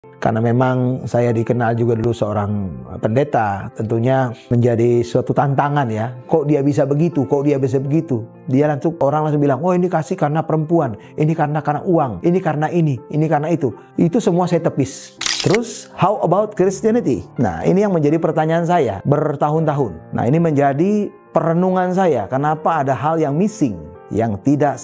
Karena memang saya dikenal juga dulu seorang pendeta, tentunya menjadi suatu tantangan ya. Kok dia bisa begitu, kok dia bisa begitu. Orang langsung bilang, oh ini kasih karena perempuan, ini karena uang, ini karena ini karena itu. Itu semua saya tepis. Terus, how about Christianity? Nah, ini yang menjadi pertanyaan saya bertahun-tahun. Nah, ini menjadi perenungan saya. Kenapa ada hal yang missing, yang tidak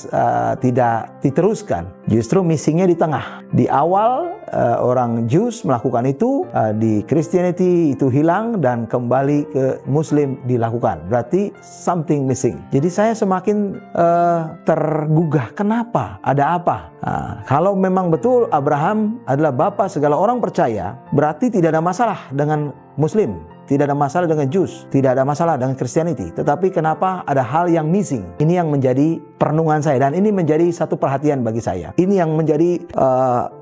diteruskan? Justru missingnya di tengah. Di awal orang Jews melakukan itu, di Christianity itu hilang dan kembali ke Muslim dilakukan. Berarti something missing. Jadi saya semakin tergugah. Kenapa? Ada apa? Kalau memang betul Abraham adalah bapa segala orang percaya, berarti tidak ada masalah dengan Muslim, tidak ada masalah dengan Jews, tidak ada masalah dengan Christianity. Tetapi kenapa ada hal yang missing? Ini yang menjadi perenungan saya dan ini menjadi satu perhatian bagi saya. Ini yang menjadi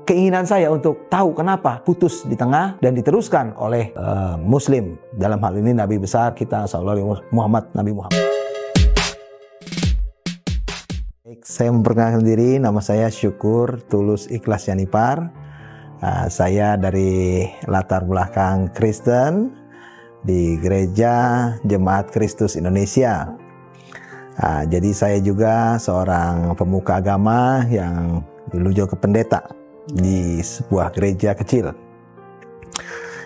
keinginan saya untuk tahu kenapa putus di tengah dan diteruskan oleh Muslim. Dalam hal ini Nabi besar kita sallallahu Muhammad, Nabi Muhammad. Saya memperkenalkan diri, nama saya Syukur Tulus Ikhlas Yanipar. Saya dari latar belakang Kristen di Gereja Jemaat Kristus Indonesia. Jadi saya juga seorang pemuka agama yang dulu juga pendeta di sebuah gereja kecil.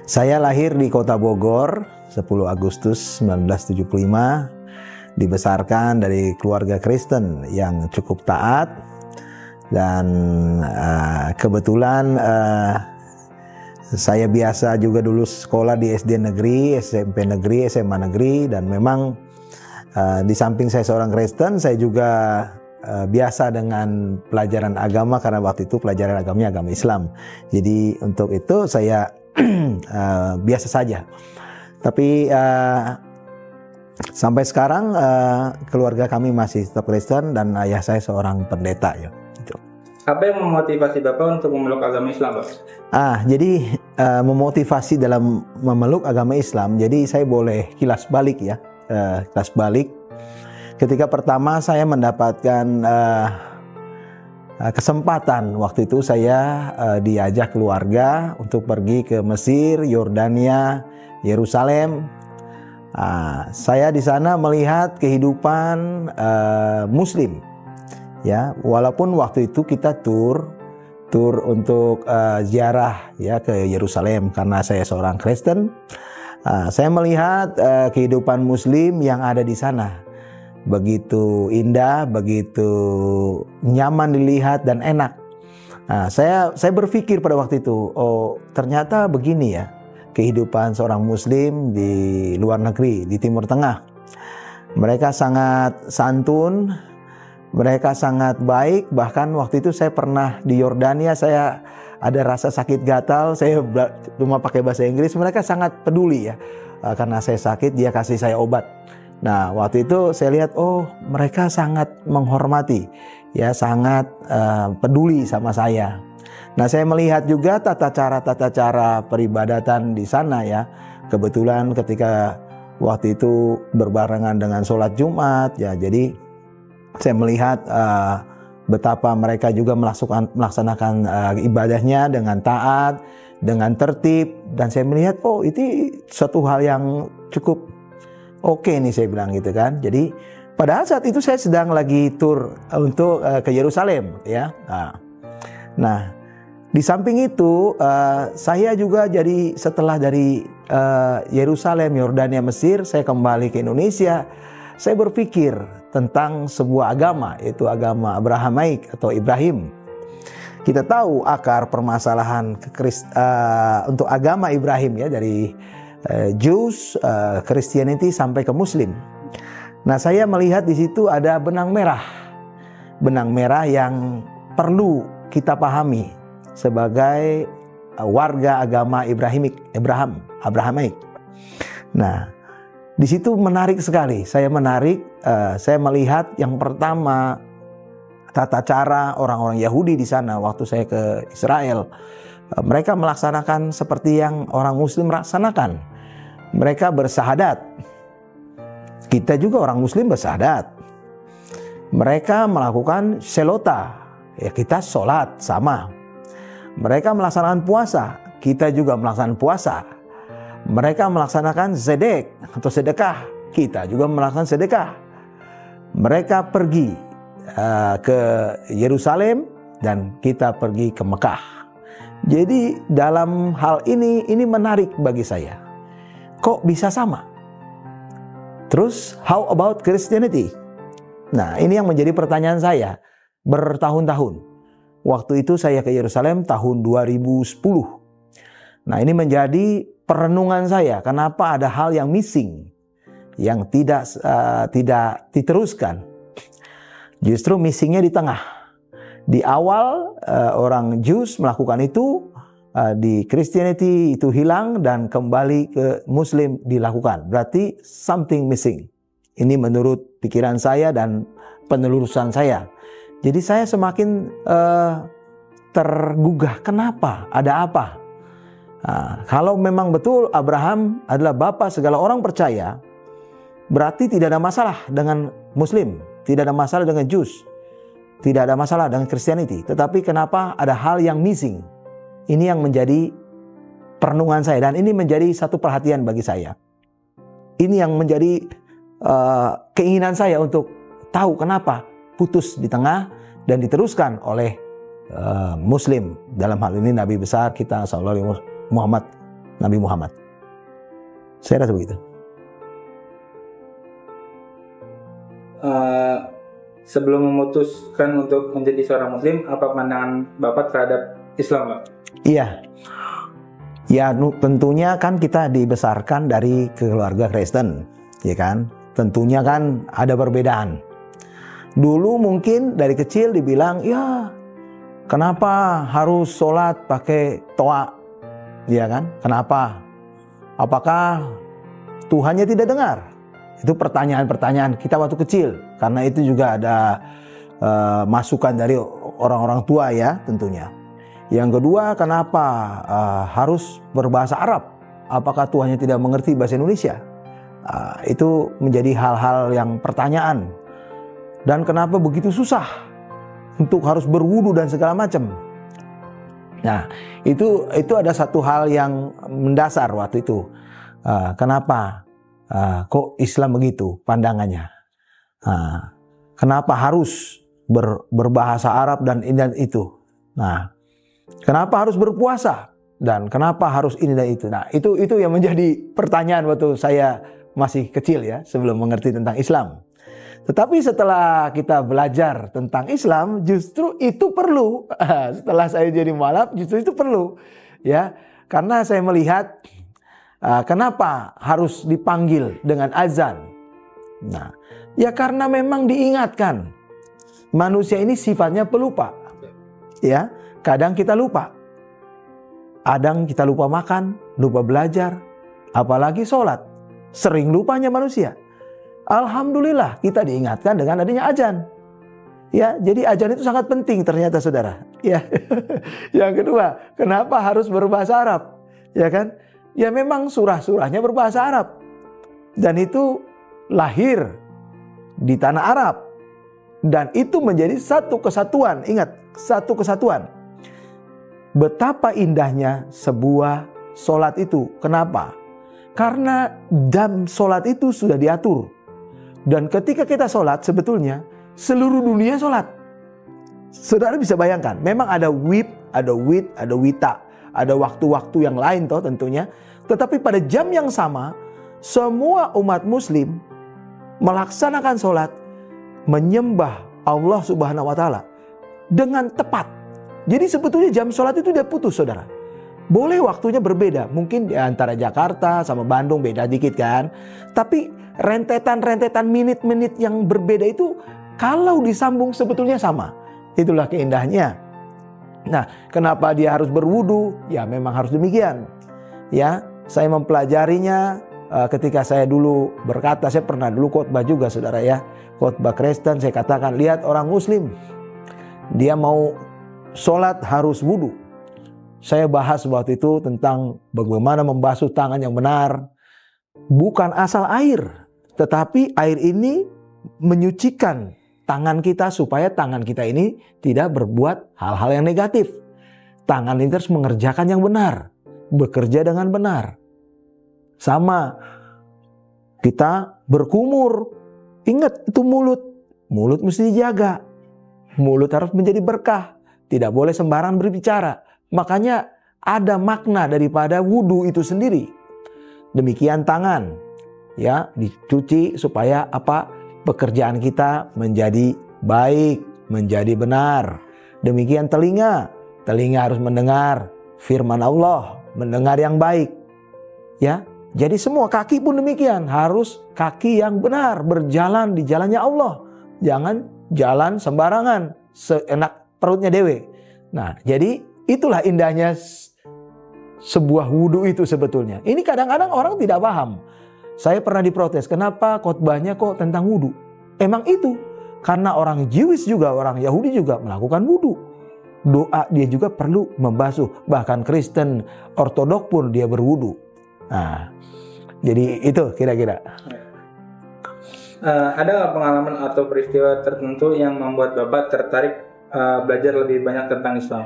Saya lahir di Kota Bogor 10 Agustus 1975. Dibesarkan dari keluarga Kristen yang cukup taat dan kebetulan saya biasa juga dulu sekolah di SD negeri, SMP negeri, SMA negeri, dan memang di samping saya seorang Kristen, saya juga biasa dengan pelajaran agama karena waktu itu pelajaran agamanya agama Islam. Jadi untuk itu saya biasa saja. Tapi sampai sekarang keluarga kami masih tetap Kristen dan ayah saya seorang pendeta ya. Gitu. Apa yang memotivasi Bapak untuk memeluk agama Islam, Pak? Jadi memotivasi dalam memeluk agama Islam. Jadi saya boleh kilas balik ya, kilas balik. Ketika pertama saya mendapatkan kesempatan, waktu itu saya diajak keluarga untuk pergi ke Mesir, Yordania, Yerusalem. Saya di sana melihat kehidupan Muslim, ya. Walaupun waktu itu kita tur untuk ziarah ya ke Yerusalem karena saya seorang Kristen. Saya melihat kehidupan Muslim yang ada di sana begitu indah, begitu nyaman dilihat dan enak. Saya berpikir pada waktu itu, oh ternyata begini ya kehidupan seorang Muslim di luar negeri, di Timur Tengah. Mereka sangat santun, mereka sangat baik. Bahkan waktu itu saya pernah di Yordania, saya ada rasa sakit gatal, saya cuma pakai bahasa Inggris. Mereka sangat peduli ya, karena saya sakit dia kasih saya obat. Nah waktu itu saya lihat, oh mereka sangat menghormati, ya sangat peduli sama saya. Nah saya melihat juga tata cara peribadatan di sana ya. Kebetulan ketika waktu itu berbarengan dengan sholat Jumat ya. Jadi saya melihat betapa mereka juga melaksanakan ibadahnya dengan taat, dengan tertib. Dan saya melihat oh itu suatu hal yang cukup oke nih saya bilang gitu kan. Jadi padahal saat itu saya sedang lagi tur untuk ke Yerusalem ya. Nah di samping itu, saya juga jadi setelah dari Yerusalem, Yordania, Mesir, saya kembali ke Indonesia. Saya berpikir tentang sebuah agama, yaitu agama Abrahamaik atau Ibrahim. Kita tahu akar permasalahan untuk agama Ibrahim ya dari Jews, Christianity sampai ke Muslim. Nah, saya melihat di situ ada benang merah yang perlu kita pahami sebagai warga agama Abrahamaik. Nah, di situ menarik sekali. Saya melihat yang pertama tata cara orang-orang Yahudi di sana waktu saya ke Israel. Mereka melaksanakan seperti yang orang Muslim laksanakan. Mereka bersahadat. Kita juga orang Muslim bersahadat. Mereka melakukan selota. Ya kita sholat sama. Mereka melaksanakan puasa, kita juga melaksanakan puasa. Mereka melaksanakan sedek atau sedekah, kita juga melaksanakan sedekah. Mereka pergi ke Yerusalem dan kita pergi ke Mekah. Jadi dalam hal ini menarik bagi saya. Kok bisa sama? Terus how about Christianity? Nah, ini yang menjadi pertanyaan saya bertahun-tahun. Waktu itu saya ke Yerusalem tahun 2010. Nah, ini menjadi perenungan saya. Kenapa ada hal yang missing, yang tidak diteruskan? Justru missingnya di tengah. Di awal orang Jews melakukan itu, di Christianity itu hilang dan kembali ke Muslim dilakukan. Berarti something missing. Ini menurut pikiran saya dan penelusuran saya. Jadi saya semakin tergugah. Kenapa? Ada apa? Nah, kalau memang betul Abraham adalah bapa segala orang percaya, berarti tidak ada masalah dengan Muslim, tidak ada masalah dengan Jews, tidak ada masalah dengan Christianity. Tetapi kenapa ada hal yang missing? Ini yang menjadi perenungan saya dan ini menjadi satu perhatian bagi saya. Ini yang menjadi keinginan saya untuk tahu kenapa putus di tengah dan diteruskan oleh Muslim. Dalam hal ini Nabi besar kita Sallallahu Alaihi Muhammad, Nabi Muhammad. Saya rasa begitu. Sebelum memutuskan untuk menjadi seorang Muslim, apa pandangan Bapak terhadap Islam, Pak? Iya. Ya, tentunya kan kita dibesarkan dari keluarga Kristen, ya kan? Tentunya kan ada perbedaan. Dulu mungkin dari kecil dibilang, ya kenapa harus sholat pakai toa? Ya kan? Kenapa? Apakah Tuhannya tidak dengar? Itu pertanyaan-pertanyaan kita waktu kecil. Karena itu juga ada masukan dari orang-orang tua ya tentunya. Yang kedua, kenapa harus berbahasa Arab? Apakah Tuhannya tidak mengerti bahasa Indonesia? Itu menjadi hal-hal yang pertanyaan. Dan kenapa begitu susah untuk harus berwudu dan segala macam? Nah, itu ada satu hal yang mendasar waktu itu. Kenapa kok Islam begitu pandangannya? Kenapa harus berbahasa Arab dan itu? Nah, kenapa harus berpuasa dan kenapa harus ini dan itu? Nah, itu yang menjadi pertanyaan waktu saya masih kecil ya, sebelum mengerti tentang Islam. Tetapi setelah kita belajar tentang Islam, justru itu perlu. Setelah saya jadi mualaf, justru itu perlu. Ya, karena saya melihat kenapa harus dipanggil dengan azan. Nah, ya karena memang diingatkan. Manusia ini sifatnya pelupa. Ya, kadang kita lupa. Kadang kita lupa makan, lupa belajar, apalagi sholat. Sering lupanya manusia. Alhamdulillah kita diingatkan dengan adanya azan. Ya, jadi azan itu sangat penting ternyata saudara. Ya. Yang kedua, kenapa harus berbahasa Arab? Ya kan? Ya memang surah-surahnya berbahasa Arab. Dan itu lahir di tanah Arab. Dan itu menjadi satu kesatuan. Ingat, satu kesatuan. Betapa indahnya sebuah sholat itu. Kenapa? Karena jam sholat itu sudah diatur. Dan ketika kita sholat sebetulnya seluruh dunia sholat. Saudara bisa bayangkan, memang ada ada wita, ada waktu-waktu yang lain toh tentunya. Tetapi pada jam yang sama, semua umat muslim melaksanakan sholat, menyembah Allah Subhanahu wa Ta'ala dengan tepat. Jadi sebetulnya jam sholat itu udah putus saudara. Boleh waktunya berbeda, mungkin di antara Jakarta sama Bandung beda dikit kan. Tapi rentetan-rentetan menit-menit yang berbeda itu kalau disambung sebetulnya sama. Itulah keindahnya. Nah, kenapa dia harus berwudu? Ya memang harus demikian. Ya, saya mempelajarinya ketika saya dulu berkata, saya pernah dulu khotbah juga saudara ya. Khotbah Kristen, saya katakan, lihat orang muslim. Dia mau sholat harus wudu. Saya bahas waktu itu tentang bagaimana membasuh tangan yang benar. Bukan asal air, tetapi air ini menyucikan tangan kita supaya tangan kita ini tidak berbuat hal-hal yang negatif. tangan ini harus mengerjakan yang benar, bekerja dengan benar. Sama kita berkumur, ingat itu mulut mesti dijaga. Mulut harus menjadi berkah, tidak boleh sembarangan berbicara. Makanya ada makna daripada wudhu itu sendiri. Demikian tangan, ya, dicuci supaya pekerjaan kita menjadi baik, menjadi benar. Demikian telinga harus mendengar firman Allah, mendengar yang baik, ya. Jadi semua, kaki pun demikian, harus kaki yang benar, berjalan di jalannya Allah. Jangan jalan sembarangan, seenak perutnya dewe. Nah, jadi itulah indahnya sebuah wudhu itu sebetulnya. Ini kadang-kadang orang tidak paham. Saya pernah diprotes, kenapa khotbahnya kok tentang wudhu? Emang itu, karena orang Jewish juga, orang Yahudi juga melakukan wudhu. Doa dia juga perlu membasuh. Bahkan Kristen Ortodok pun dia berwudhu. Nah, jadi itu kira-kira. Ada nggak pengalaman atau peristiwa tertentu yang membuat Bapak tertarik belajar lebih banyak tentang Islam?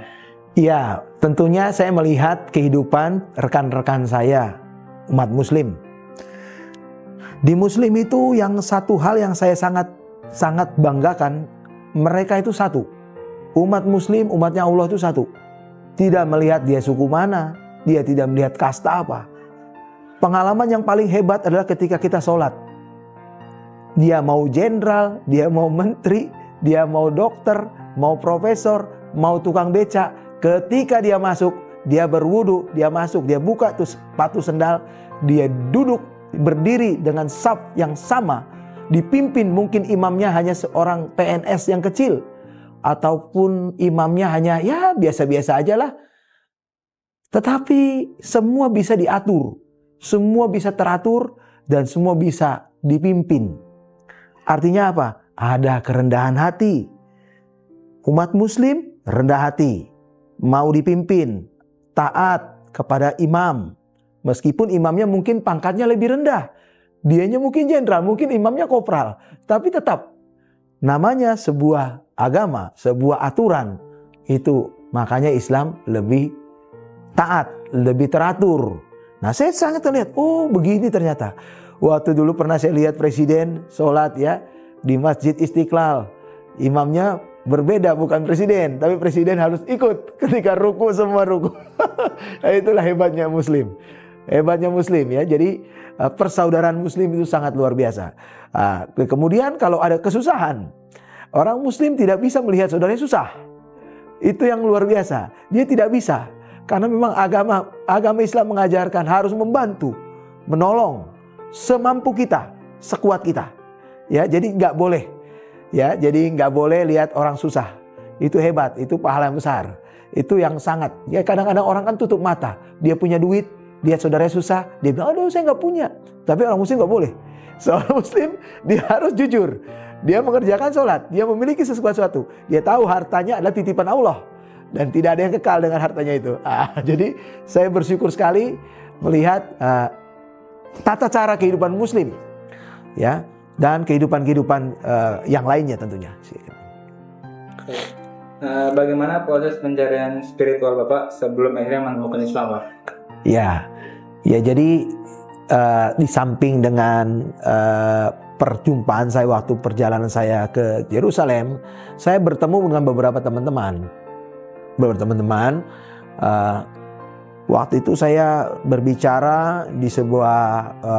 Ya, tentunya saya melihat kehidupan rekan-rekan saya, umat Muslim. Di Muslim itu yang satu hal yang saya sangat banggakan, mereka itu satu. Umat Muslim, umatnya Allah itu satu. Tidak melihat dia suku mana, dia tidak melihat kasta apa. Pengalaman yang paling hebat adalah ketika kita sholat. Dia mau jenderal, dia mau menteri, dia mau dokter, mau profesor, mau tukang beca. Ketika dia masuk, dia berwudu, dia masuk, dia buka tuh sepatu sendal, dia duduk berdiri dengan saf yang sama. Dipimpin, mungkin imamnya hanya seorang PNS yang kecil, ataupun imamnya hanya ya biasa-biasa aja lah. Tetapi semua bisa diatur. Semua bisa teratur dan semua bisa dipimpin. Artinya apa? Ada kerendahan hati. Umat Muslim rendah hati, mau dipimpin, taat kepada imam. Meskipun imamnya mungkin pangkatnya lebih rendah. Dianya mungkin jenderal, mungkin imamnya kopral. Tapi tetap namanya sebuah agama, sebuah aturan. Itu makanya Islam lebih taat, lebih teratur. Nah, saya sangat terlihat, oh begini ternyata. Waktu dulu pernah saya lihat presiden sholat ya di Masjid Istiqlal. Imamnya berbeda, bukan presiden, tapi presiden harus ikut ketika ruku, semua ruku. Nah, itulah hebatnya Muslim. Hebatnya Muslim ya. Jadi persaudaraan Muslim itu sangat luar biasa. Kemudian kalau ada kesusahan, orang Muslim tidak bisa melihat saudaranya susah. Itu yang luar biasa. Dia tidak bisa. Karena memang agama Islam mengajarkan harus membantu, menolong semampu kita, sekuat kita. Ya, jadi nggak boleh. Ya, jadi nggak boleh lihat orang susah. Itu hebat, itu pahala yang besar. Itu yang sangat. Ya, kadang-kadang orang kan tutup mata. Dia punya duit, lihat saudaranya susah, dia bilang, aduh saya nggak punya. Tapi orang Muslim nggak boleh. Seorang Muslim dia harus jujur. Dia mengerjakan sholat, dia memiliki sesuatu. Dia tahu hartanya adalah titipan Allah. Dan tidak ada yang kekal dengan hartanya itu. Jadi saya bersyukur sekali melihat tata cara kehidupan Muslim, ya, dan kehidupan yang lainnya tentunya. Bagaimana proses pencarian spiritual Bapak sebelum akhirnya menemukan Islam, Pak? Ya, jadi di samping dengan perjumpaan saya waktu perjalanan saya ke Yerusalem, saya bertemu dengan beberapa teman-teman. Waktu itu saya berbicara di sebuah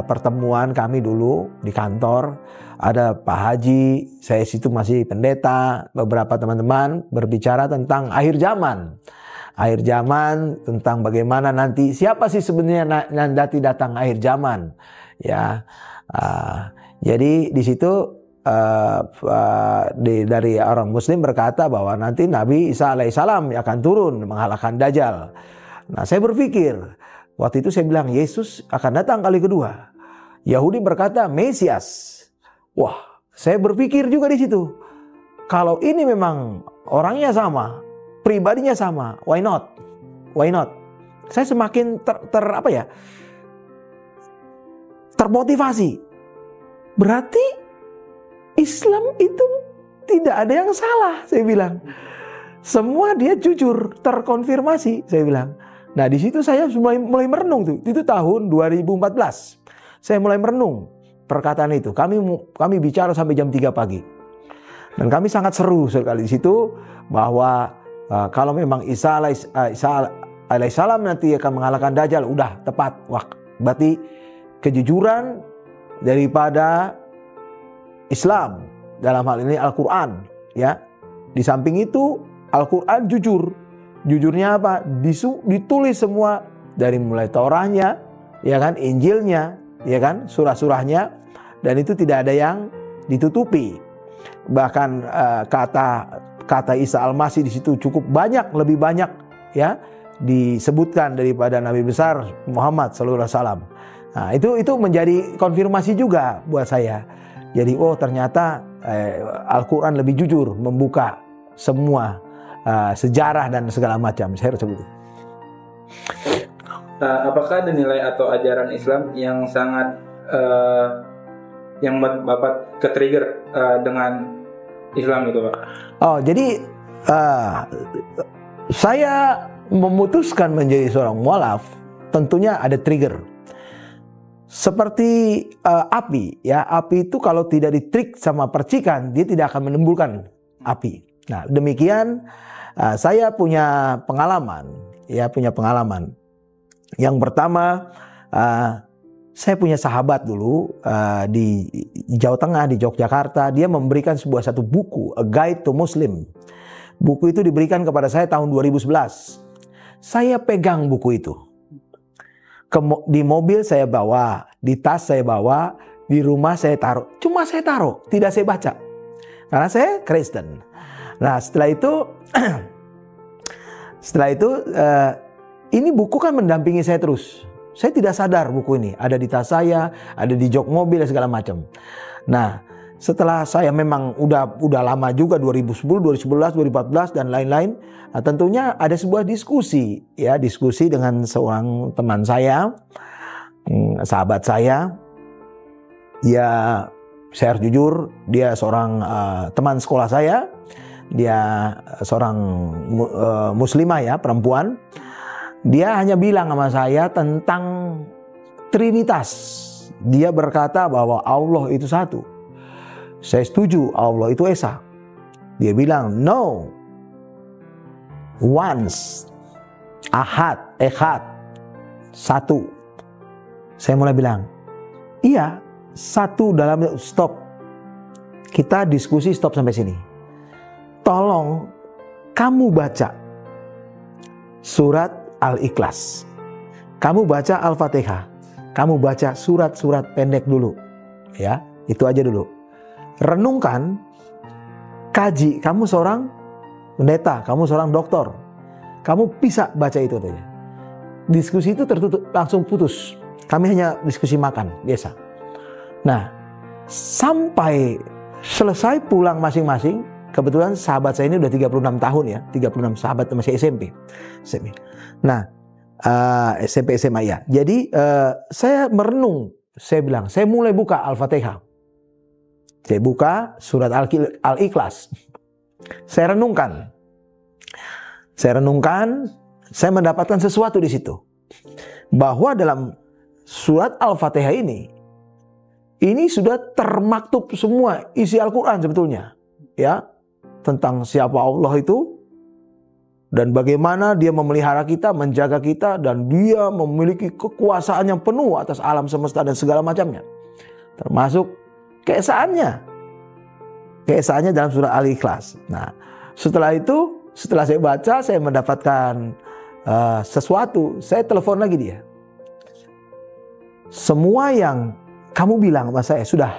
pertemuan kami dulu di kantor. Ada Pak Haji, saya situ masih pendeta, beberapa teman-teman berbicara tentang akhir zaman. Akhir zaman, tentang bagaimana nanti, siapa sih sebenarnya nanti datang akhir zaman. Ya, jadi di situ dari orang Muslim berkata bahwa nanti Nabi Isa alaihissalam akan turun mengalahkan Dajjal. Nah, saya berpikir waktu itu saya bilang Yesus akan datang kali kedua. Yahudi berkata Mesias. Wah, saya berpikir juga di situ. Kalau ini memang orangnya sama, pribadinya sama, why not? Why not? Saya semakin termotivasi. Berarti Islam itu tidak ada yang salah, saya bilang. Semua dia jujur, terkonfirmasi, saya bilang. Nah, di situ saya mulai merenung tuh. Itu tahun 2014. Saya mulai merenung perkataan itu. Kami bicara sampai jam 3 pagi. Dan kami sangat seru sekali di situ bahwa kalau memang Isa alaihissalam nanti akan mengalahkan Dajjal, udah tepat. Wah, berarti kejujuran daripada Islam dalam hal ini Al-Quran, ya. Di samping itu Al-Quran jujur. Jujurnya apa? Ditulis semua dari mulai Taurahnya, ya kan, Injilnya, ya kan, surah-surahnya, dan itu tidak ada yang ditutupi. Bahkan kata Isa Al-Masih di situ cukup banyak, lebih banyak, ya, disebutkan daripada Nabi besar Muhammad sallallahu alaihi wasallam. Nah, itu menjadi konfirmasi juga buat saya. Jadi ternyata Al-Quran lebih jujur membuka semua sejarah dan segala macam. Saya rasa begitu. Apakah ada nilai atau ajaran Islam yang sangat yang Bapak ke-trigger dengan Islam itu, Pak? Jadi saya memutuskan menjadi seorang mualaf tentunya ada trigger. Seperti api, ya, api itu kalau tidak ditrik sama percikan dia tidak akan menimbulkan api. Nah, demikian saya punya pengalaman. Yang pertama, saya punya sahabat dulu di Jawa Tengah, di Yogyakarta. Dia memberikan satu buku, A Guide to Muslim. Buku itu diberikan kepada saya tahun 2011. Saya pegang buku itu. Di mobil saya bawa, di tas saya bawa, di rumah saya taruh. Cuma saya taruh, tidak saya baca. Karena saya Kristen. Nah, setelah itu ini buku kan mendampingi saya terus. Saya tidak sadar buku ini ada di tas saya, ada di jok mobil dan segala macam. Nah, setelah saya memang udah lama juga 2010, 2011, 2014 dan lain-lain. Nah, tentunya ada sebuah diskusi dengan seorang teman saya, sahabat saya. Ya, saya harus jujur, dia seorang teman sekolah saya. Dia seorang muslimah, ya, perempuan. Dia hanya bilang sama saya tentang Trinitas. Dia berkata bahwa Allah itu satu. Saya setuju, Allah itu esa. Dia bilang no, once, ahad, echad, satu. Saya mulai bilang iya, satu dalam stop. Kita diskusi stop sampai sini. Tolong kamu baca surat Al-Ikhlas, kamu baca Al-Fatihah, kamu baca surat-surat pendek dulu, ya, itu aja dulu. Renungkan, kaji. Kamu seorang pendeta, kamu seorang dokter, kamu bisa baca itu aja. Diskusi itu tertutup, langsung putus. Kami hanya diskusi makan biasa. Nah, sampai selesai pulang masing-masing. Kebetulan sahabat saya ini udah 36 tahun, ya, 36 sahabat masih SMP. Nah, SMP SMA, ya. Jadi saya merenung, saya bilang, saya mulai buka Al-Fatihah. Saya buka surat Al-Ikhlas. Saya renungkan, saya mendapatkan sesuatu di situ. Bahwa dalam surat Al-Fatihah ini sudah termaktub semua isi Al-Quran sebetulnya, ya. Tentang siapa Allah itu dan bagaimana dia memelihara kita, menjaga kita, dan dia memiliki kekuasaan yang penuh atas alam semesta dan segala macamnya, termasuk keesaannya dalam surah Al-Ikhlas. Nah, setelah saya baca, saya mendapatkan sesuatu. Saya telepon lagi dia. Semua yang kamu bilang sama saya sudah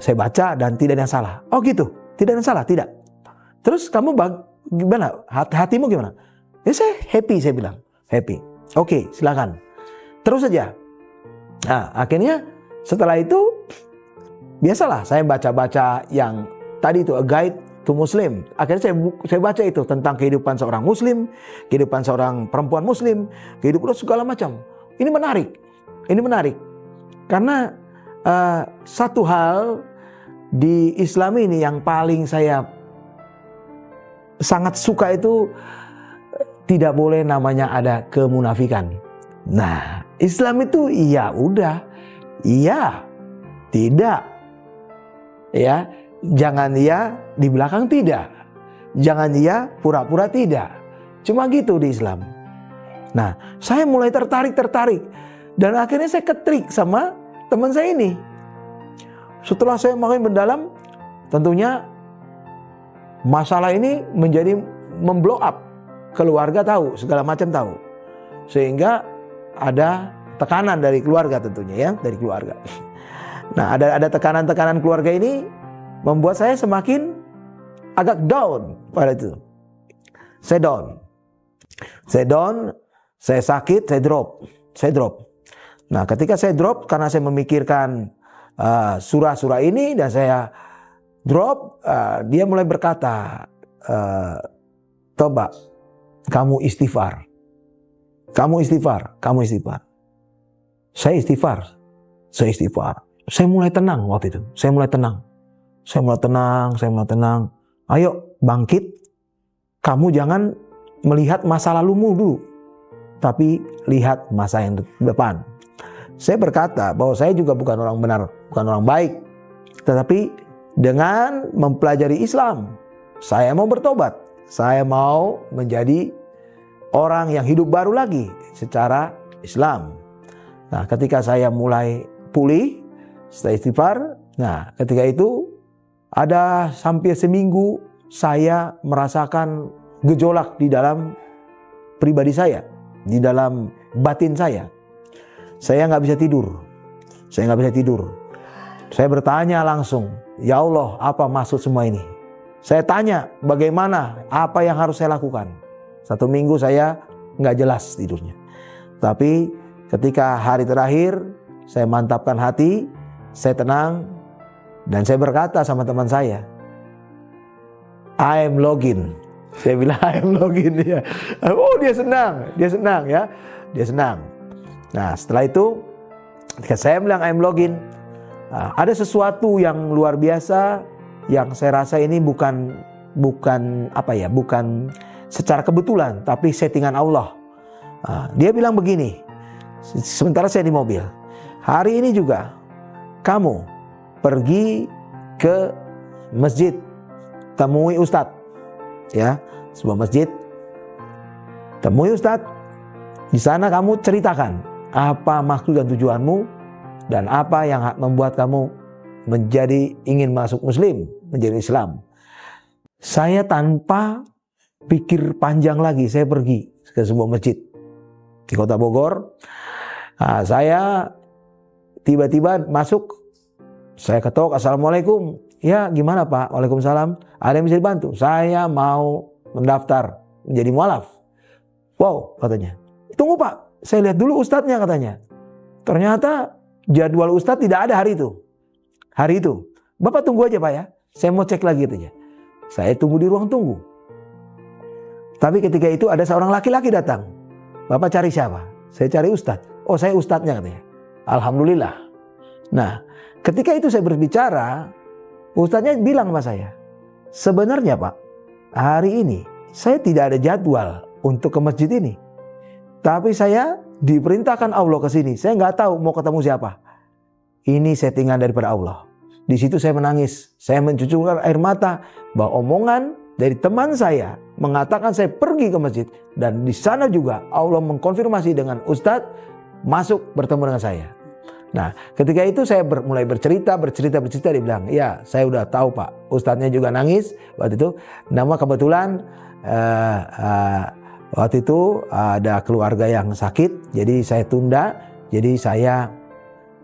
saya baca dan tidak ada yang salah. Oh gitu, tidak ada yang salah, tidak. Terus kamu gimana? Hatimu gimana? Ya saya happy, saya bilang. Happy. Oke, silakan. Terus saja. Nah, akhirnya setelah itu biasalah saya baca-baca yang tadi itu, A Guide to Muslim. Akhirnya saya baca itu tentang kehidupan seorang muslim, kehidupan seorang perempuan muslim, kehidupan segala macam. Ini menarik. Karena satu hal di Islam ini yang paling saya sangat suka itu tidak boleh namanya ada kemunafikan. Nah, Islam itu iya udah, iya, tidak. Ya, jangan iya di belakang tidak. Jangan iya pura-pura tidak. Cuma gitu di Islam. Nah, saya mulai tertarik dan akhirnya saya ketrik sama teman saya ini. Setelah saya makin mendalam, tentunya masalah ini menjadi memblow up. Keluarga tahu, segala macam tahu. Sehingga ada tekanan dari keluarga tentunya ya, dari keluarga. Nah, ada tekanan-tekanan keluarga ini membuat saya semakin agak down pada itu. Saya down, saya sakit, saya drop. Nah, ketika saya drop karena saya memikirkan surah-surah ini dan saya drop, dia mulai berkata, coba kamu istighfar. Saya istighfar. Saya mulai tenang waktu itu. Saya mulai tenang. Ayo bangkit. Kamu jangan melihat masa lalumu dulu, tapi lihat masa yang depan. Saya berkata bahwa saya juga bukan orang benar, bukan orang baik. Tetapi dengan mempelajari Islam, saya mau bertobat. Saya mau menjadi orang yang hidup baru lagi secara Islam. Nah, ketika saya mulai pulih, setelah istighfar, nah ketika itu ada hampir seminggu saya merasakan gejolak di dalam pribadi saya, di dalam batin saya. Saya nggak bisa tidur. Saya bertanya langsung, ya Allah, apa maksud semua ini? Saya tanya, bagaimana, apa yang harus saya lakukan? 1 minggu saya nggak jelas tidurnya. Tapi ketika hari terakhir, saya mantapkan hati, saya tenang, dan saya berkata sama teman saya, I am login. Saya bilang I am login ya. Oh, dia senang ya. Dia senang. Nah, setelah itu ketika saya bilang I am login, ada sesuatu yang luar biasa yang saya rasa ini bukan secara kebetulan, tapi settingan Allah. Dia bilang begini, sementara saya di mobil, hari ini juga kamu pergi ke masjid, temui ustadz, ya, sebuah masjid, temui ustadz. Di sana kamu ceritakan apa maksud dan tujuanmu dan apa yang membuat kamu menjadi ingin masuk Muslim, menjadi Islam. Saya tanpa pikir panjang lagi, saya pergi ke sebuah masjid di kota Bogor. Saya tiba-tiba masuk, saya ketok, assalamualaikum. Ya, gimana Pak? Waalaikumsalam. Ada yang bisa dibantu? Saya mau mendaftar menjadi mualaf. Wow, katanya. Tunggu Pak, saya lihat dulu ustadznya, katanya. Ternyata jadwal ustadz tidak ada hari itu. Bapak tunggu aja Pak ya. Saya mau cek lagi, katanya. Saya tunggu di ruang tunggu. Tapi ketika itu ada seorang laki-laki datang. Bapak cari siapa? Saya cari ustadz. Oh, saya ustadznya, katanya. Alhamdulillah. Nah, ketika itu saya berbicara, ustadznya bilang sama saya, sebenarnya Pak, hari ini saya tidak ada jadwal untuk ke masjid ini. Tapi saya diperintahkan Allah ke sini. Saya nggak tahu mau ketemu siapa. Ini settingan daripada Allah. Di situ saya menangis. Saya mencucurkan air mata bahwa omongan dari teman saya mengatakan saya pergi ke masjid. Dan di sana juga Allah mengkonfirmasi dengan ustadz masuk bertemu dengan saya. Nah, ketika itu saya mulai bercerita, dia bilang, ya saya udah tahu Pak. Ustadznya juga nangis waktu itu. Nama kebetulan waktu itu ada keluarga yang sakit, jadi saya tunda. Jadi saya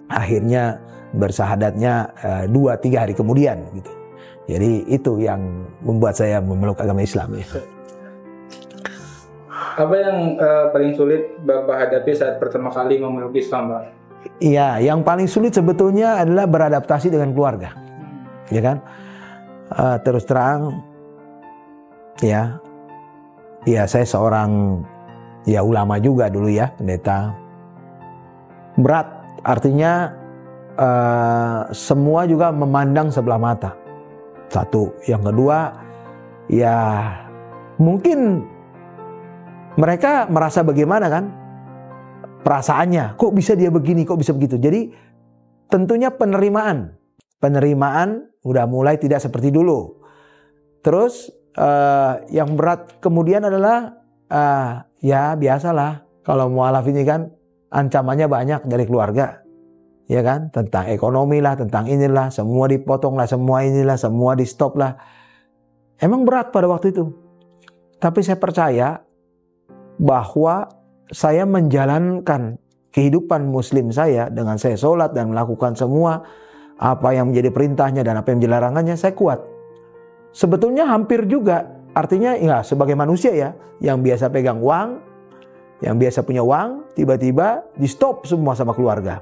akhirnya bersahadatnya 2-3 hari kemudian gitu. Jadi itu yang membuat saya memeluk agama Islam ya. Apa yang paling sulit Bapak hadapi saat pertama kali memeluk Islam, Pak? Iya, yang paling sulit sebetulnya adalah beradaptasi dengan keluarga, ya kan? Terus terang, ya saya seorang ulama juga dulu ya, pendeta. Berat, artinya semua juga memandang sebelah mata. Satu, yang kedua, ya Mungkin mereka merasa bagaimana kan perasaannya, kok bisa dia begini, kok bisa begitu. Jadi tentunya penerimaan udah mulai tidak seperti dulu. Terus yang berat kemudian adalah ya biasalah kalau mualaf ini kan ancamannya banyak dari keluarga, ya kan, tentang ekonomi lah, tentang inilah, semua dipotong lah, semua inilah, semua di stop lah. Emang berat pada waktu itu. Tapi saya percaya bahwa saya menjalankan kehidupan muslim saya dengan saya sholat dan melakukan semua apa yang menjadi perintahnya dan apa yang menjadi larangannya, saya kuat. Sebetulnya hampir juga, artinya ya sebagai manusia ya, yang biasa pegang uang, yang biasa punya uang, tiba-tiba di stop semua sama keluarga.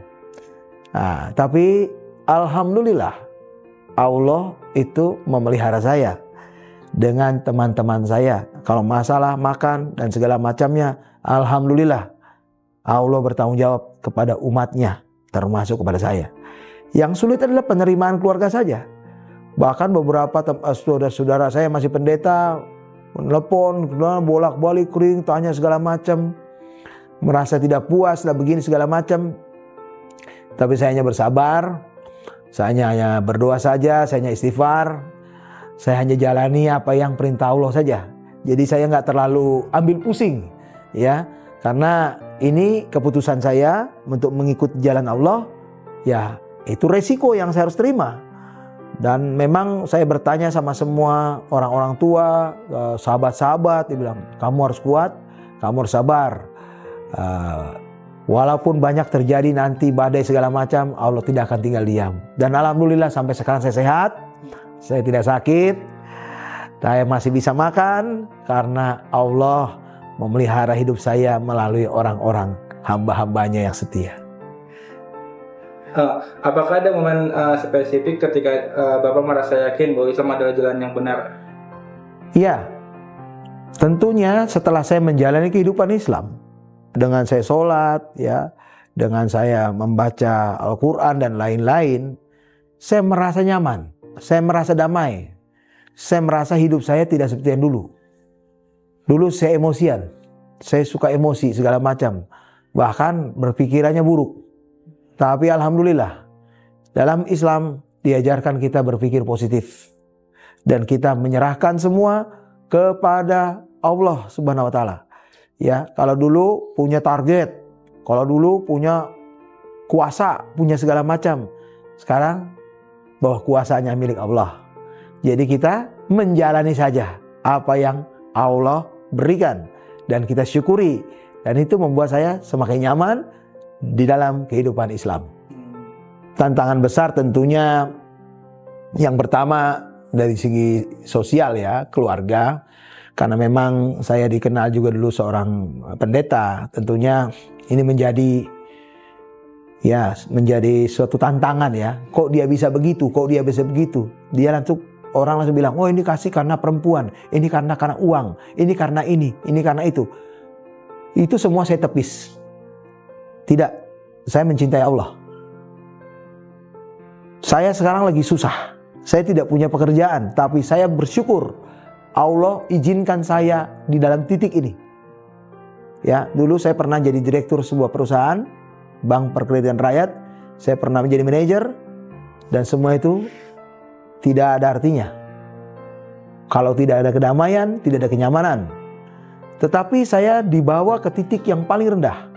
Nah, tapi alhamdulillah Allah itu memelihara saya dengan teman-teman saya. Kalau masalah makan dan segala macamnya, alhamdulillah Allah bertanggung jawab kepada umatnya, termasuk kepada saya. Yang sulit adalah penerimaan keluarga saja. Bahkan beberapa saudara-saudara saya masih pendeta, menelepon, bolak-balik kering, tanya segala macam, merasa tidak puas, lah begini segala macam. Tapi saya hanya bersabar, saya hanya berdoa saja, saya hanya istighfar, saya hanya jalani apa yang perintah Allah saja. Jadi saya nggak terlalu ambil pusing, ya, karena ini keputusan saya untuk mengikuti jalan Allah, ya itu resiko yang saya harus terima. Dan memang saya bertanya sama semua orang-orang tua, sahabat-sahabat, dia bilang, kamu harus kuat, kamu harus sabar. Walaupun banyak terjadi nanti badai segala macam, Allah tidak akan tinggal diam. Dan alhamdulillah sampai sekarang saya sehat, saya tidak sakit, saya masih bisa makan karena Allah memelihara hidup saya melalui orang-orang hamba-hambanya yang setia. Apakah ada momen spesifik ketika Bapak merasa yakin bahwa Islam adalah jalan yang benar? Iya, tentunya setelah saya menjalani kehidupan Islam, dengan saya sholat, ya, dengan saya membaca Al-Quran dan lain-lain, saya merasa nyaman, saya merasa damai, saya merasa hidup saya tidak seperti yang dulu. Dulu saya emosian, saya suka emosi segala macam, bahkan berpikirannya buruk. Tapi alhamdulillah, dalam Islam diajarkan kita berpikir positif. Dan kita menyerahkan semua kepada Allah Subhanahu wa Ta'ala. Ya, kalau dulu punya target, kalau dulu punya kuasa, punya segala macam. Sekarang bahwa kuasanya milik Allah. Jadi kita menjalani saja apa yang Allah berikan. Dan kita syukuri. Dan itu membuat saya semakin nyaman di dalam kehidupan Islam. Tantangan besar tentunya yang pertama dari segi sosial ya, keluarga. Karena memang saya dikenal juga dulu seorang pendeta. Tentunya ini menjadi suatu tantangan ya. Kok dia bisa begitu, kok dia bisa begitu. Dia langsung, orang langsung bilang, oh ini kasih karena perempuan, ini karena uang, ini karena ini karena itu. Itu semua saya tepis. Tidak, saya mencintai Allah. Saya sekarang lagi susah. Saya tidak punya pekerjaan, tapi saya bersyukur Allah izinkan saya di dalam titik ini. Ya, dulu saya pernah jadi direktur sebuah perusahaan, Bank Perkreditan Rakyat. Saya pernah menjadi manajer, dan semua itu tidak ada artinya kalau tidak ada kedamaian, tidak ada kenyamanan. Tetapi saya dibawa ke titik yang paling rendah.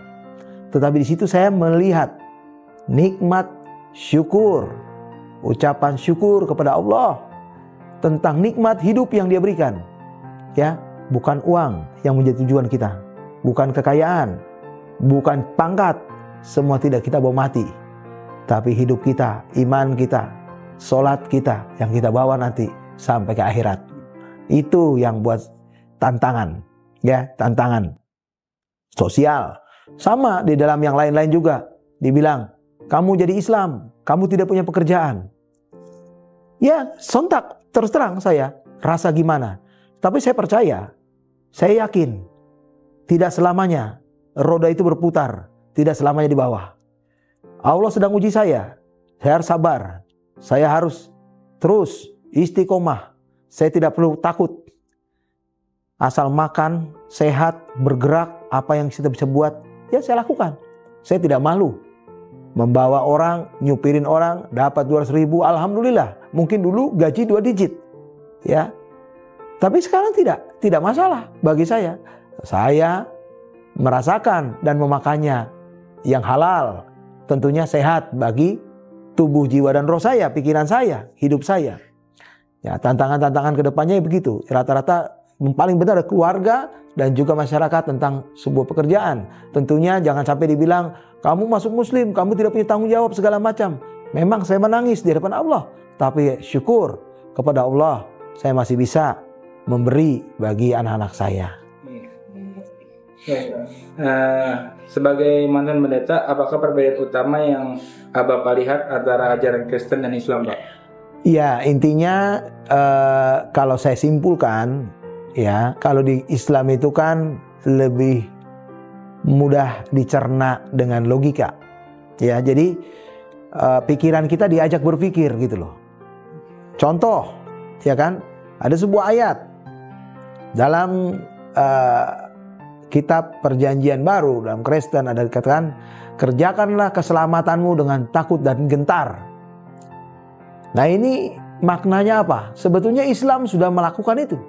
Tetapi di situ saya melihat nikmat syukur, ucapan syukur kepada Allah tentang nikmat hidup yang Dia berikan. Ya, bukan uang yang menjadi tujuan kita, bukan kekayaan, bukan pangkat, semua tidak kita bawa mati. Tapi hidup kita, iman kita, sholat kita yang kita bawa nanti sampai ke akhirat. Itu yang buat tantangan, ya, tantangan sosial. Sama di dalam yang lain-lain juga. Dibilang, kamu jadi Islam, kamu tidak punya pekerjaan. Ya, sontak, terus terang saya rasa gimana. Tapi saya percaya, saya yakin, tidak selamanya roda itu berputar, tidak selamanya di bawah. Allah sedang uji saya harus sabar, saya harus terus istiqomah, saya tidak perlu takut. asal makan, sehat, bergerak, apa yang kita bisa buat, ya saya lakukan. Saya tidak malu. Membawa orang, nyupirin orang, dapat 200.000, alhamdulillah. Mungkin dulu gaji 2 digit. Ya. Tapi sekarang tidak masalah bagi saya. Saya merasakan dan memakannya yang halal. Tentunya sehat bagi tubuh, jiwa, dan roh saya, pikiran saya, hidup saya. Ya, tantangan-tantangan ke depannya begitu. Rata-rata paling benar keluarga dan juga masyarakat tentang sebuah pekerjaan. Tentunya jangan sampai dibilang, kamu masuk muslim, kamu tidak punya tanggung jawab segala macam. Memang saya menangis di hadapan Allah. Tapi syukur kepada Allah, saya masih bisa memberi bagi anak-anak saya. Sebagai mantan pendeta, apakah perbedaan utama yang Bapak lihat antara ajaran Kristen dan Islam, Pak? Ya, intinya kalau saya simpulkan, ya, kalau di Islam itu kan lebih mudah dicerna dengan logika. Ya, jadi pikiran kita diajak berpikir gitu loh. Contoh, ya kan, ada sebuah ayat dalam kitab Perjanjian Baru dalam Kristen ada dikatakan, kerjakanlah keselamatanmu dengan takut dan gentar. Nah, ini maknanya apa? Sebetulnya Islam sudah melakukan itu.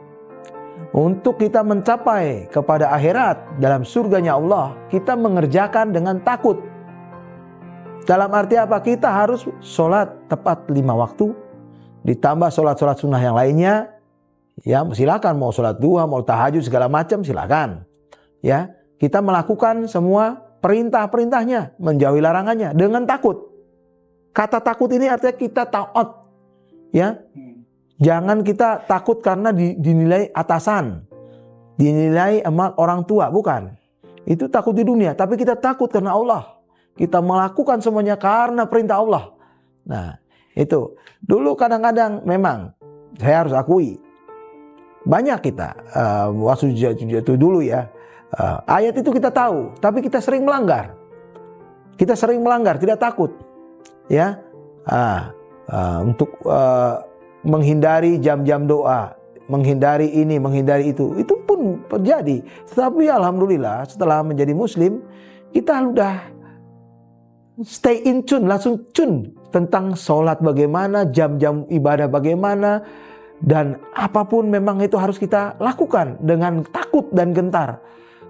Untuk kita mencapai kepada akhirat dalam surganya Allah, kita mengerjakan dengan takut. Dalam arti apa? Kita harus sholat tepat 5 waktu, ditambah sholat-sholat sunnah yang lainnya. Ya, silakan mau sholat duha, mau tahajud segala macam silakan. Ya, kita melakukan semua perintah-perintahnya, menjauhi larangannya dengan takut. Kata takut ini artinya kita taat. Ya, jangan kita takut karena dinilai atasan, dinilai sama orang tua, bukan. Itu takut di dunia, tapi kita takut karena Allah. Kita melakukan semuanya karena perintah Allah. Nah, itu. Dulu kadang-kadang memang saya harus akui, banyak kita waktu itu dulu ya, ayat itu kita tahu, tapi kita sering melanggar. Kita sering melanggar, tidak takut. Ya, untuk menghindari jam-jam doa, menghindari ini, menghindari itu pun terjadi. Tetapi alhamdulillah setelah menjadi muslim, kita sudah stay in tune, langsung tune tentang sholat bagaimana, jam-jam ibadah bagaimana, dan apapun memang itu harus kita lakukan dengan takut dan gentar.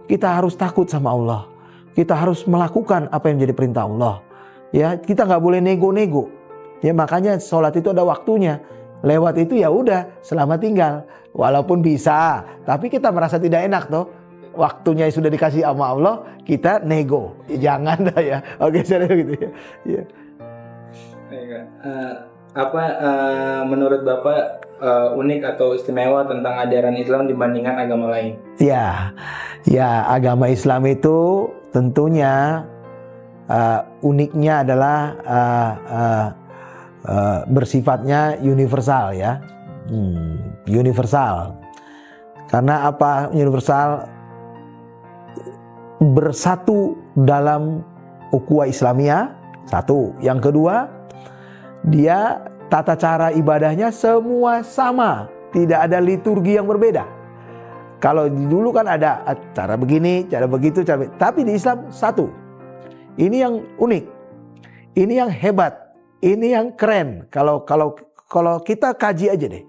Kita harus takut sama Allah. Kita harus melakukan apa yang menjadi perintah Allah. Ya, kita nggak boleh nego-nego. Ya, makanya sholat itu ada waktunya. Lewat itu ya udah, selamat tinggal. Walaupun bisa, tapi kita merasa tidak enak toh. Waktunya sudah dikasih sama Allah, kita nego. Jangan dah ya. Oke, saya gitu ya. Ya. Menurut Bapak unik atau istimewa tentang ajaran Islam dibandingkan agama lain? Ya, agama Islam itu tentunya uniknya adalah bersifatnya universal ya, universal. Karena apa universal? Bersatu dalam ukhuwah Islamiyah, satu. Yang kedua, dia tata cara ibadahnya semua sama, tidak ada liturgi yang berbeda. Kalau dulu kan ada cara begini, cara begitu, tapi di Islam satu. Ini yang unik, ini yang hebat, ini yang keren. Kalau kita kaji aja deh,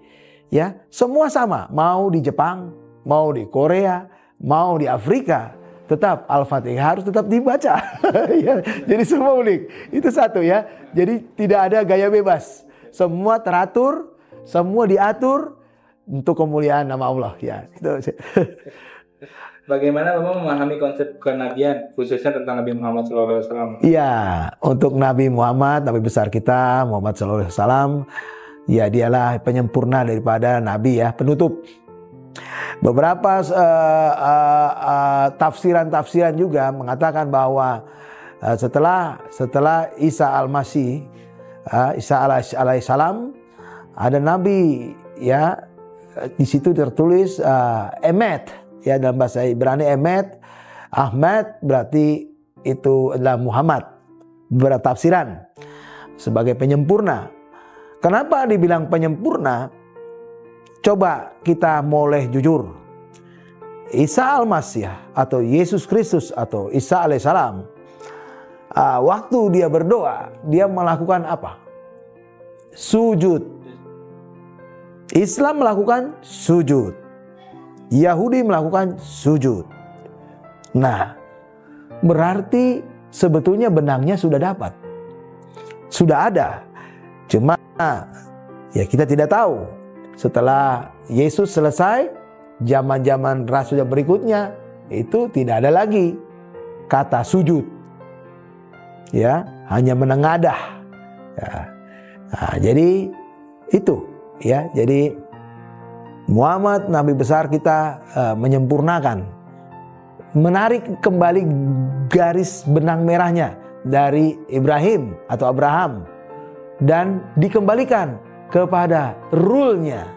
ya semua sama. Mau di Jepang, mau di Korea, mau di Afrika, tetap Al-Fatihah harus tetap dibaca. Ya, jadi semua unik. Itu satu ya. Jadi tidak ada gaya bebas. Semua teratur, semua diatur untuk kemuliaan nama Allah. Ya, itu. Bagaimana Bapak memahami konsep kenabian, khususnya tentang Nabi Muhammad SAW? Iya, untuk Nabi Muhammad, Nabi besar kita Muhammad SAW, ya dialah penyempurna daripada Nabi ya, penutup. Beberapa tafsiran juga mengatakan bahwa setelah Isa Al-Masih, Isa alaihissalam, ada Nabi ya, di situ tertulis Emet ya, dalam bahasa Ibrani Emet, Ahmad berarti itu adalah Muhammad. Beberapa tafsiran sebagai penyempurna. Kenapa dibilang penyempurna? Coba kita mulai jujur. Isa Al-Masih atau Yesus Kristus atau Isa alaihissalam, waktu dia berdoa, dia melakukan apa? Sujud. Islam melakukan sujud. Yahudi melakukan sujud. Nah, berarti sebetulnya benangnya sudah dapat. Sudah ada. Cuma ya kita tidak tahu. Setelah Yesus selesai, zaman-zaman rasul yang berikutnya itu tidak ada lagi kata sujud. Ya, hanya menengadah. Ya. Nah, jadi itu ya. Jadi Muhammad Nabi besar kita menyempurnakan, menarik kembali garis benang merahnya dari Ibrahim atau Abraham dan dikembalikan kepada rule-nya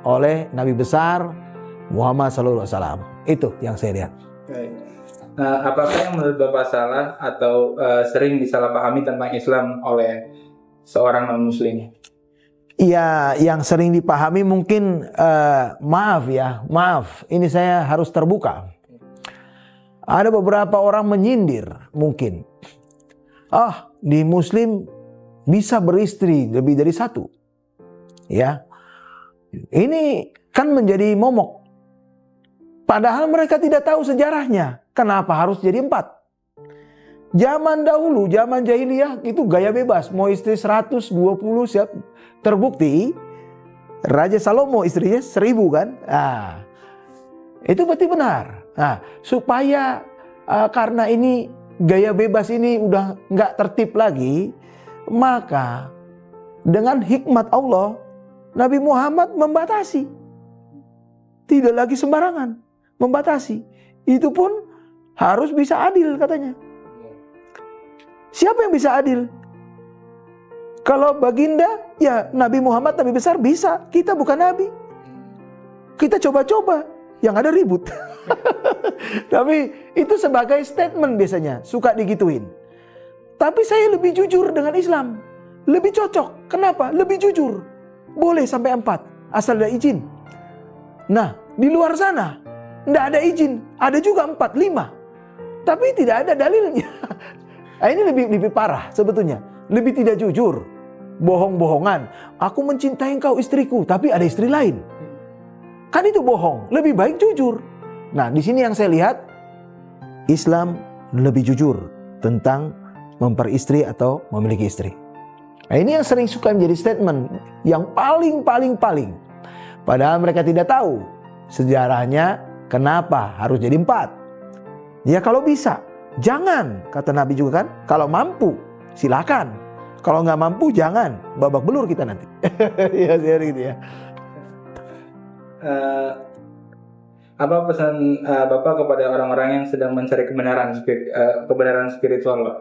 oleh Nabi besar Muhammad SAW. Itu yang saya lihat. Apakah yang menurut Bapak salah atau sering disalahpahami tentang Islam oleh seorang non-muslim? Ya, yang sering dipahami mungkin maaf, ini saya harus terbuka. Ada beberapa orang menyindir mungkin. Di muslim bisa beristri lebih dari satu. Ya. Ini kan menjadi momok. Padahal mereka tidak tahu sejarahnya. Kenapa harus jadi 4? Zaman dahulu, zaman jahiliyah itu gaya bebas. Mau istri 120 siap. Terbukti Raja Salomo istrinya 1000 kan. Itu berarti benar. Supaya karena ini gaya bebas ini udah nggak tertib lagi, maka dengan hikmat Allah Nabi Muhammad membatasi. Tidak lagi sembarangan, membatasi. Itu pun harus bisa adil katanya. Siapa yang bisa adil? Kalau baginda, ya Nabi Muhammad, Nabi besar bisa. Kita bukan Nabi. Kita coba-coba, yang ada ribut. Tapi itu sebagai statement biasanya, suka digituin. Tapi saya lebih jujur dengan Islam. Lebih cocok. Kenapa? Lebih jujur. Boleh sampai 4, asal ada izin. Nah, di luar sana, tidak ada izin. Ada juga 4, 5. Tapi tidak ada dalilnya. Ini lebih parah sebetulnya. Lebih tidak jujur. Bohong-bohongan. Aku mencintai engkau istriku, tapi ada istri lain. Kan itu bohong. Lebih baik jujur. Nah, di sini yang saya lihat Islam lebih jujur tentang memperistri atau memiliki istri. Nah, ini yang sering suka menjadi statement yang paling. Padahal mereka tidak tahu sejarahnya kenapa harus jadi 4. Ya kalau bisa, jangan. Kata Nabi juga kan, kalau mampu silakan. Kalau nggak mampu jangan, babak belur kita nanti. Ya gitu ya. Apa pesan Bapak kepada orang-orang yang sedang mencari kebenaran spiritual, Pak?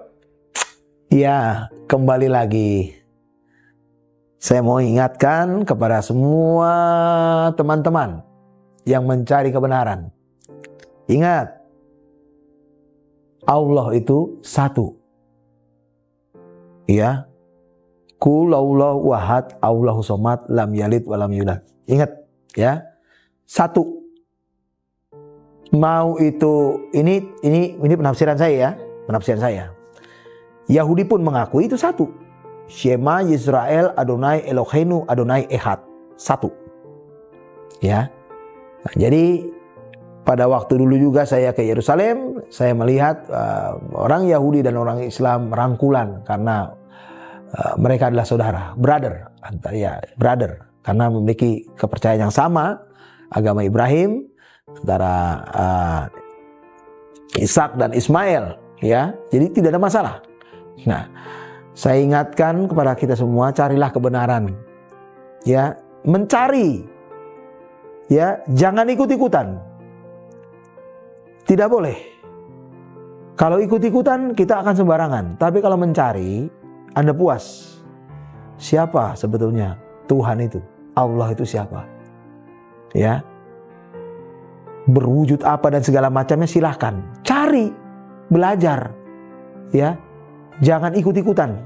Ya, kembali lagi. Saya mau ingatkan kepada semua teman-teman yang mencari kebenaran. Ingat, Allah itu satu. Ya. Qul huwallahu ahad, Allahu somad, lam yalid wa lam yulad. Ingat ya. Satu. Mau itu ini penafsiran saya ya, penafsiran saya. Yahudi pun mengaku itu satu. Shema Yisrael Adonai Eloheinu Adonai Ehad. Satu. Ya. Nah, jadi pada waktu dulu juga saya ke Yerusalem, saya melihat orang Yahudi dan orang Islam rangkulan karena mereka adalah saudara, brother, karena memiliki kepercayaan yang sama, agama Ibrahim, antara Ishak dan Ismail, ya, jadi tidak ada masalah. Nah, saya ingatkan kepada kita semua, carilah kebenaran, ya, mencari, ya, jangan ikut-ikutan, tidak boleh. Kalau ikut-ikutan kita akan sembarangan, tapi kalau mencari, Anda puas. Siapa sebetulnya Tuhan itu? Allah itu siapa? Ya. Berwujud apa dan segala macamnya silahkan. Cari, belajar. Ya. Jangan ikut-ikutan.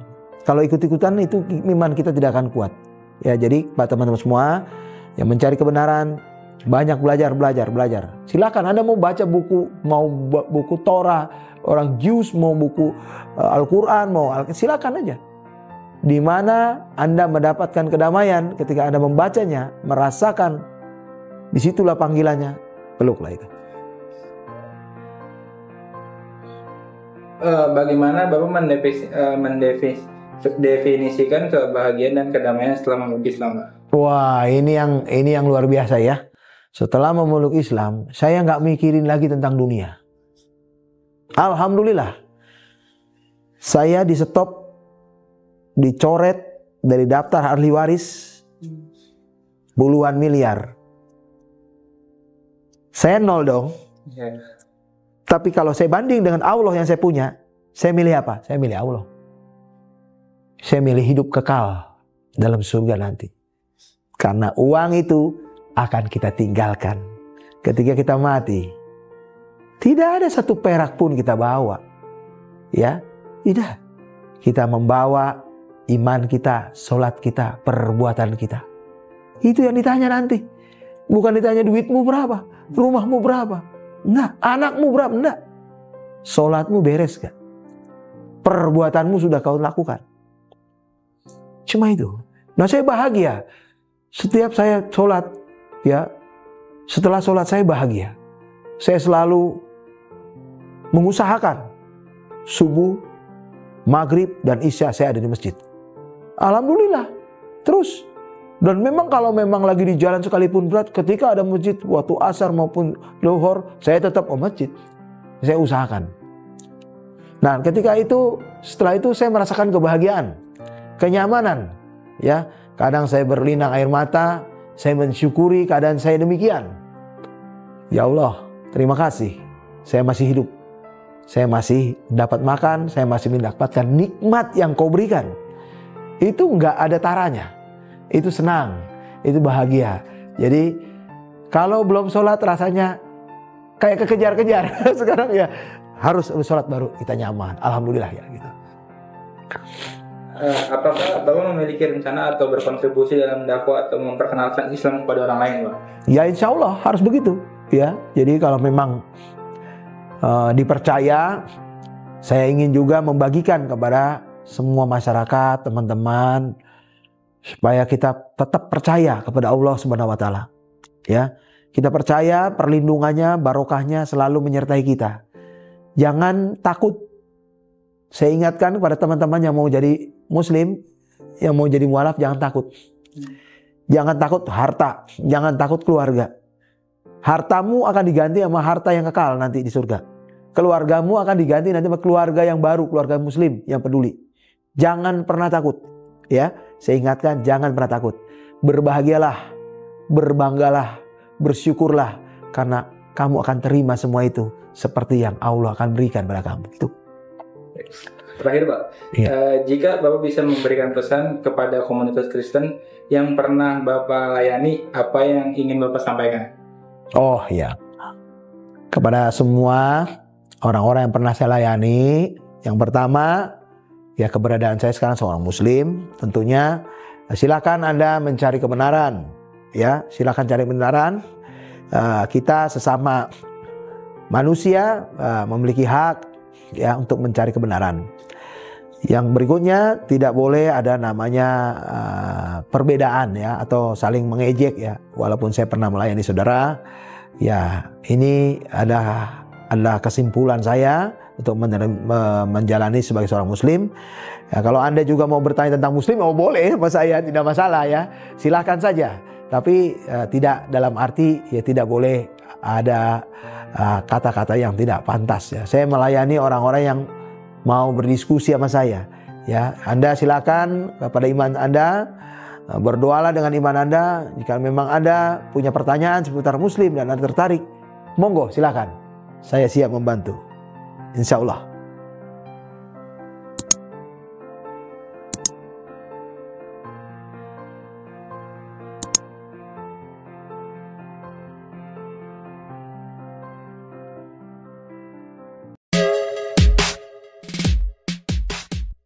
Kalau ikut-ikutan itu iman kita tidak akan kuat. Ya, jadi teman-teman semua yang mencari kebenaran, banyak belajar. Silakan Anda mau baca buku Torah, orang Jews mau buku Al-Quran, silakan aja. Di mana Anda mendapatkan kedamaian ketika Anda membacanya, merasakan, disitulah panggilannya, peluklah itu. Bagaimana Bapak mendefinisikan kebahagiaan dan kedamaian setelah memeluk Islam? Wah, ini yang luar biasa ya. Setelah memeluk Islam, saya nggak mikirin lagi tentang dunia. Alhamdulillah, saya dicoret dari daftar ahli waris puluhan miliar. Saya nol dong. Yeah. Tapi kalau saya banding dengan Allah yang saya punya, saya milih apa? Saya milih Allah. Saya milih hidup kekal dalam surga nanti. Karena uang itu akan kita tinggalkan ketika kita mati. Tidak ada satu perak pun kita bawa. Ya, tidak. Kita membawa iman kita, sholat kita, perbuatan kita. Itu yang ditanya nanti. Bukan ditanya duitmu berapa, rumahmu berapa. Enggak, anakmu berapa, enggak. Sholatmu beres gak? Perbuatanmu sudah kau lakukan. Cuma itu. Nah, saya bahagia. Setiap saya sholat, ya, setelah sholat saya bahagia. Saya selalu mengusahakan subuh, maghrib, dan isya saya ada di masjid. Alhamdulillah. Terus. Dan memang kalau memang lagi di jalan sekalipun berat, ketika ada masjid waktu asar maupun zuhur, saya tetap ke masjid. Saya usahakan. Nah, ketika itu, setelah itu saya merasakan kebahagiaan, kenyamanan. Ya, kadang saya berlinang air mata, saya mensyukuri keadaan saya demikian. Ya Allah, terima kasih. Saya masih hidup. Saya masih dapat makan, saya masih mendapatkan nikmat yang kau berikan. Itu enggak ada taranya. Itu senang, itu bahagia. Jadi kalau belum sholat rasanya kayak kekejar-kejar. Sekarang ya harus sholat baru kita nyaman. Alhamdulillah ya gitu. Apakah Bapak memiliki rencana atau berkontribusi dalam dakwah atau memperkenalkan Islam kepada orang lain, Pak? Ya insya Allah harus begitu. Ya, jadi kalau memang dipercaya, saya ingin juga membagikan kepada semua masyarakat, teman-teman, supaya kita tetap percaya kepada Allah Subhanahu wa taala. Ya, kita percaya perlindungannya, barokahnya selalu menyertai kita. Jangan takut. Saya ingatkan kepada teman-teman yang mau jadi muslim, yang mau jadi mualaf, jangan takut. Jangan takut harta, jangan takut keluarga. Hartamu akan diganti sama harta yang kekal nanti di surga. Keluargamu akan diganti nanti sama keluarga yang baru, keluarga muslim yang peduli. Jangan pernah takut. Ya, saya ingatkan jangan pernah takut. Berbahagialah, berbanggalah, bersyukurlah karena kamu akan terima semua itu seperti yang Allah akan berikan pada kamu. Itu. Terakhir, Pak, jika Bapak bisa memberikan pesan kepada komunitas Kristen yang pernah Bapak layani, apa yang ingin Bapak sampaikan? Oh ya, kepada semua orang-orang yang pernah saya layani, yang pertama, ya keberadaan saya sekarang seorang muslim, tentunya silakan Anda mencari kebenaran, ya silakan cari kebenaran. Kita sesama manusia memiliki hak ya untuk mencari kebenaran. Yang berikutnya tidak boleh ada namanya perbedaan ya atau saling mengejek ya. Walaupun saya pernah melayani saudara, ya ini adalah kesimpulan saya untuk menjalani sebagai seorang muslim. Ya, kalau Anda juga mau bertanya tentang muslim, oh boleh sama saya, tidak masalah ya. Silahkan saja. Tapi tidak dalam arti ya tidak boleh ada kata-kata yang tidak pantas ya. Saya melayani orang-orang yang mau berdiskusi sama saya. Ya, Anda silakan kepada iman Anda, berdoalah dengan iman Anda. Jika memang Anda punya pertanyaan seputar muslim dan Anda tertarik, monggo silakan. Saya siap membantu. Insya Allah.